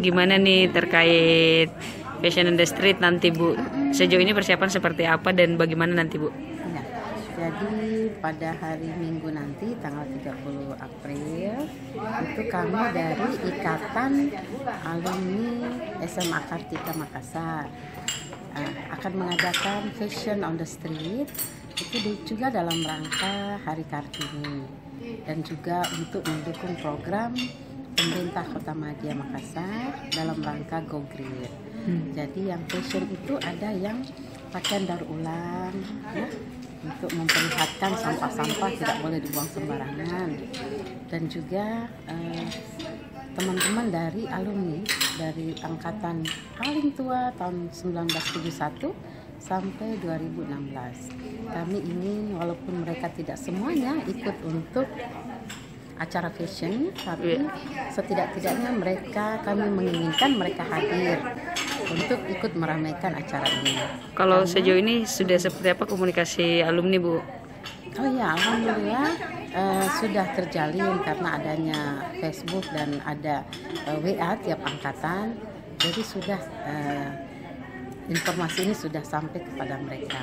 Gimana nih terkait Fashion on the Street nanti Bu? Sejauh ini persiapan seperti apa dan bagaimana nanti Bu? Ya, jadi pada hari Minggu nanti tanggal 30 April itu kami dari Ikatan Alumni SMA Kartika Makassar akan mengadakan Fashion on the Street itu juga dalam rangka Hari Kartini dan juga untuk mendukung program pemerintah Kota Madia Makassar dalam rangka Go Green. Jadi yang fashion itu ada yang pakaian daur ulang ya, untuk memperlihatkan sampah-sampah tidak boleh dibuang sembarangan, dan juga teman-teman dari alumni dari angkatan paling tua tahun 1971 sampai 2016. Kami ingin walaupun mereka tidak semuanya ikut untuk acara fashion, tapi setidak-tidaknya kami menginginkan mereka hadir untuk ikut meramaikan acara ini. Kalau sejauh ini sudah seperti apa komunikasi alumni Bu? Oh ya, alhamdulillah sudah terjalin karena adanya Facebook dan ada WA tiap angkatan. Jadi sudah informasi ini sudah sampai kepada mereka.